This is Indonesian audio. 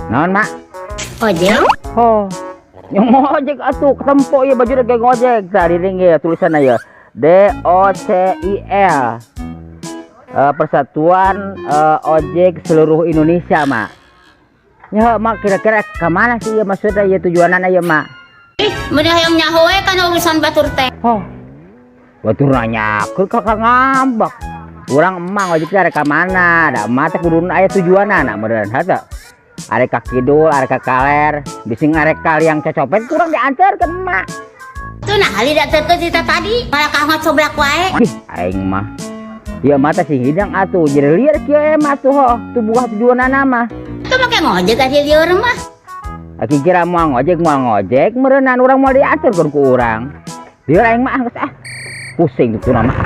Naon mak? Ojek? Oh, yang ngojek atuh ketempo ya baju kayak ngojek. Tadi ring ya tulisan ya DOCIL. Persatuan Ojek Seluruh Indonesia mak. Ya mak kira-kira kemana sih ya maksudnya ya tujuanan ya mak? Mudah yang nyahoe kan urusan batur teh. Oh, batur nanya ke kakak ngambak. Orang emang ojek ada ke mana? Ada mata kudun aya tujuanan nak beneran hata. Are ka kidul, are ka kaler, bising are kali yang cecopet kurang diantarkeun mak. Tuh nah ali da teu cerita tadi, malah kahot soblak wae. Ih, aing mah. Ya mata sih hidang atuh, jadi liar kieu mah tuh tuh buah tujuanana mah. Tuh make ngojek ka lieur mah. Aki kira mau ngojek, meureunan urang mau diaturkeun ku urang. Lieur aing mah geus pusing tuh nama.